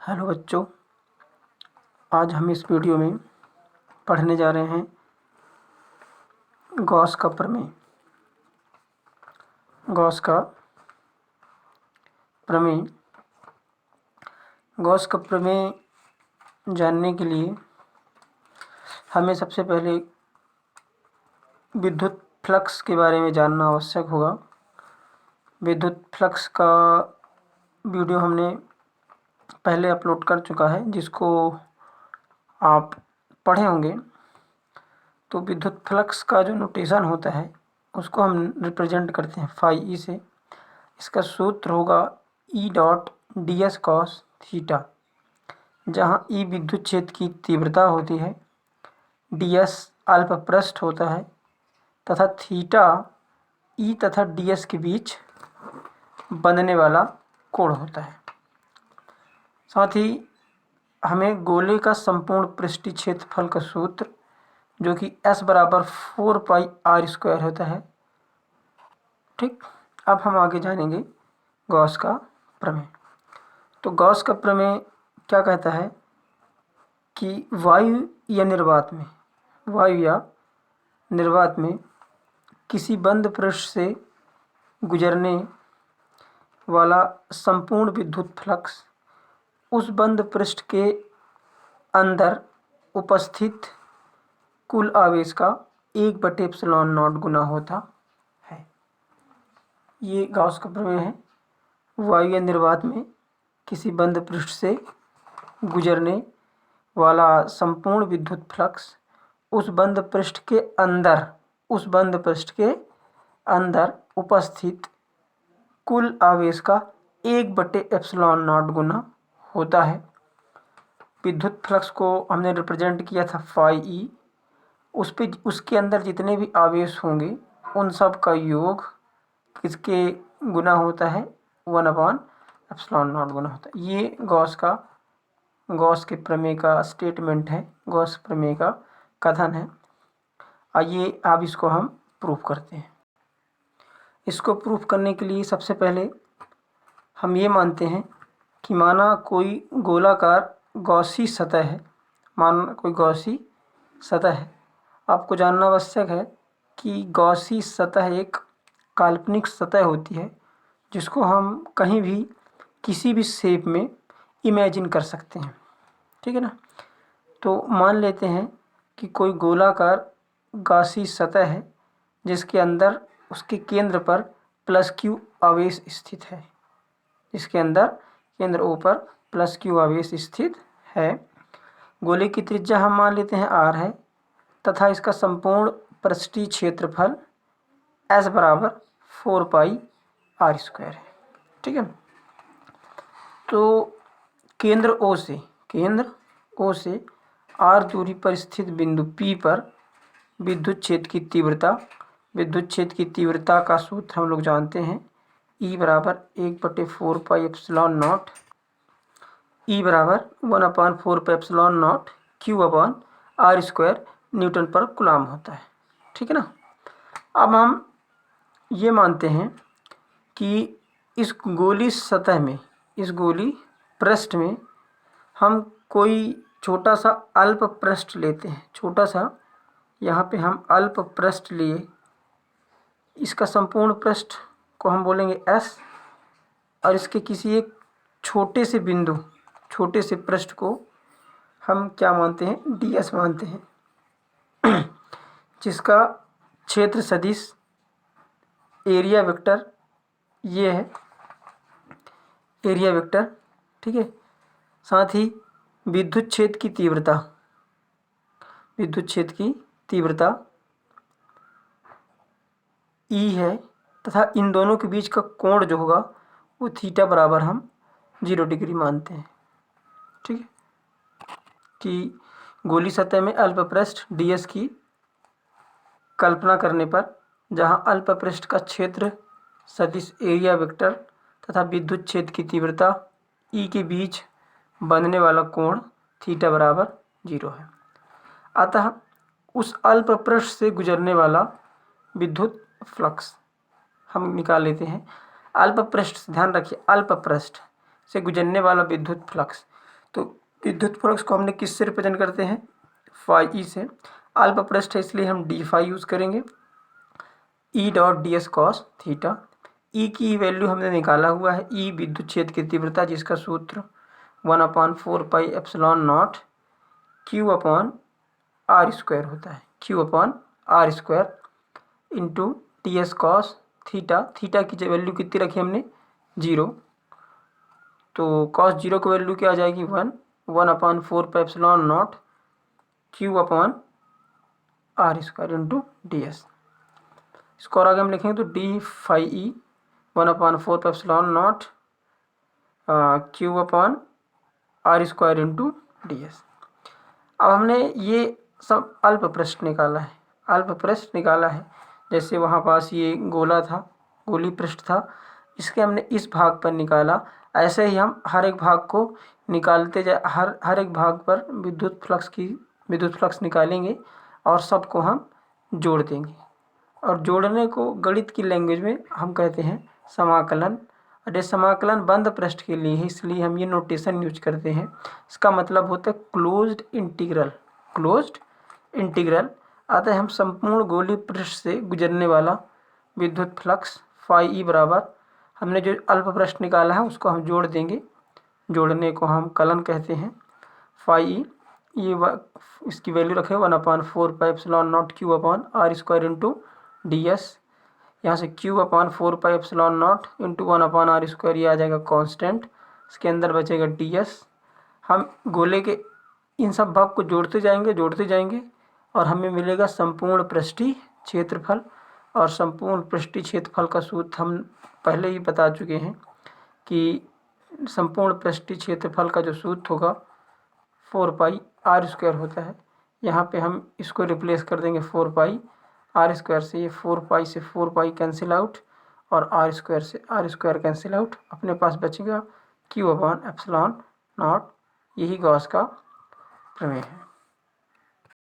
Hello बच्चों, आज हम इस वीडियो में पढ़ने जा रहे हैं गॉस का प्रमेय। गॉस का प्रमेय गॉस का प्रमेय जानने के लिए हमें सबसे पहले विद्युत फ्लक्स के बारे में जानना आवश्यक होगा। विद्युत फ्लक्स का वीडियो हमने पहले अपलोड कर चुका है, जिसको आप पढ़े होंगे। तो विद्युत फ्लक्स का जो नोटेशन होता है उसको हम रिप्रेजेंट करते हैं फाई ई से। इसका सूत्र होगा ई dot D S cos theta, जहाँ ई विद्युत क्षेत्र की तीव्रता होती है, डी एस अल्पपृष्ठ होता है तथा थीटा ई तथा डी एस के बीच बनने वाला कोण होता है। साथ ही हमें गोले का संपूर्ण पृष्ठीय क्षेत्रफल का सूत्र, जो कि S बराबर 4πr² होता है। ठीक, अब हम आगे जानेंगे गॉस का प्रमेय। तो गॉस का प्रमेय क्या कहता है कि वायु या निर्वात में किसी बंद पृष्ठ से गुजरने वाला संपूर्ण विद्युत फ्लक्स उस बंद पृष्ठ के अंदर उपस्थित कुल आवेश का 1/ε0 गुना होता है। ये गॉस का प्रमेय है। वायु या निर्वात में किसी बंद पृष्ठ से गुजरने वाला संपूर्ण विद्युत फ्लक्स उस बंद पृष्ठ के अंदर उपस्थित कुल आवेश का 1/ε0 गुना होता है। विद्युत फ्लक्स को हमने रिप्रेजेंट किया था फाई ई। उसके अंदर जितने भी आवेश होंगे उन सब का योग किसके गुना होता है, 1/ε0 गुना होता है। ये गॉस के प्रमेय का स्टेटमेंट है, गॉस प्रमेय का कथन है। आइए अब इसको हम प्रूफ करते हैं। इसको प्रूफ करने के लिए सबसे पहले हम ये मानते हैं कि माना कोई गोलाकार गॉसी सतह है। आपको जानना आवश्यक है कि गॉसी सतह एक काल्पनिक सतह होती है, जिसको हम कहीं भी किसी भी शेप में इमेजिन कर सकते हैं। ठीक है ना। तो मान लेते हैं कि कोई गोलाकार गॉसी सतह है, जिसके अंदर उसके केंद्र पर +q आवेश स्थित है। इसके अंदर केंद्र O पर +q आवेश स्थित है। गोले की त्रिज्या हम मान लेते हैं r है तथा इसका संपूर्ण पृष्ठीय क्षेत्रफल S बराबर 4πr² है। ठीक है। तो केंद्र O से r दूरी पर स्थित बिंदु P पर विद्युत क्षेत्र की तीव्रता का सूत्र हम लोग जानते हैं। E बराबर 1/4πε0 E बराबर 1/4πε0 Q/r² न्यूटन पर कूलम होता है। ठीक है ना। अब हम ये मानते हैं कि इस गोली पृष्ठ में हम कोई छोटा सा अल्प पृष्ठ लेते हैं। छोटा सा यहाँ पे हम अल्प पृष्ठ लिए, इसका संपूर्ण पृष्ठ को हम बोलेंगे S, और इसके किसी एक छोटे से पृष्ठ को हम क्या मानते हैं, ds मानते हैं, जिसका क्षेत्र सदिश एरिया वेक्टर ये है, एरिया वेक्टर। ठीक है। साथ ही विद्युत क्षेत्र की तीव्रता E है तथा इन दोनों के बीच का कोण जो होगा वो थीटा बराबर हम 0 डिग्री मानते हैं। ठीक है। कि गोली सतह में अल्प पृष्ठ ds की कल्पना करने पर जहां अल्प पृष्ठ का क्षेत्र सदिश एरिया वेक्टर तथा विद्युत क्षेत्र की तीव्रता E के बीच बनने वाला कोण थीटा बराबर 0 है। अतः उस अल्प पृष्ठ से गुजरने वाला विद्युत फ्लक्स हम निकाल लेते हैं। ध्यान रखिए, अल्प पृष्ठ से गुजरने वाला विद्युत फ्लक्स तो विद्युत फ्लक्स को हमने किससे रिप्रेजेंट करते हैं, फाई ई से। अल्प पृष्ठ है इसलिए हम डी फाई यूज़ करेंगे, E dot D S cos theta. E की वैल्यू हमने निकाला हुआ है, ई विद्युत क्षेत्र की तीव्रता, जिसका सूत्र 1/4 pi epsilon naught Q upon are square होता है, q upon are square into D S cos theta. Theta की वैल्यू कितनी रखी हमने, 0, तो कॉस 0 की वैल्यू क्या आ जाएगी, 1/4 pi epsilon naught Q upon are square into D S. इसको और आगे हम लिखेंगे तो D phi E 1/4 pi epsilon naught Q upon are square into D S. अब हमने ये सब अल्प पृष्ठ निकाला है, अल्प पृष्ठ निकाला है। जैसे वहाँ पास ये गोला था, गोली पृष्ठ था, इसके हमने इस भाग पर निकाला। ऐसे ही हम हर एक भाग को निकालते जाए, हर एक भाग पर विद्युत फ्लक्स निकालेंगे और सबको हम जोड़ देंगे। और जोड़ने को गणित की लैंग्वेज में हम कहते हैं समाकलन। और ये समाकलन बंद पृष्ठ के लिए है, इसलिए हम ये नोटेशन यूज करते हैं। इसका मतलब होता है क्लोज्ड इंटीग्रल, क्लोज्ड इंटीग्रल। अतः हम संपूर्ण गोलीय पृष्ठ से गुजरने वाला विद्युत फ्लक्स फाई ई बराबर, हमने जो अल्प पृष्ठ निकाला है उसको हम जोड़ देंगे, जोड़ने को हम कलन कहते हैं। फाई ई ये इसकी वैल्यू रखे 1/4 pi epsilon naught Q upon are square into D S. यहाँ से Q upon 4 pi epsilon naught into 1/r square, ये आ जाएगा कांस्टेंट। इसके अंदर बचेगा डी एस। हम गोले के इन सब भाग को जोड़ते जाएंगे और हमें मिलेगा संपूर्ण पृष्ठीय क्षेत्रफल। और संपूर्ण पृष्ठीय क्षेत्रफल का सूत्र हम पहले ही बता चुके हैं कि संपूर्ण पृष्ठीय क्षेत्रफल का जो सूत्र होगा 4 पाई आर स्क्वायर होता है। यहाँ पे हम इसको रिप्लेस कर देंगे 4 पाई आर स्क्वायर से। ये 4 पाई से 4 पाई कैंसिल आउट और आर स्क्वायर से आर स्क्वायर कैंसिल आउट। अपने पास बचेगा क्यू अपॉन एप्सिलॉन नॉट। यही गॉस का प्रमेय है।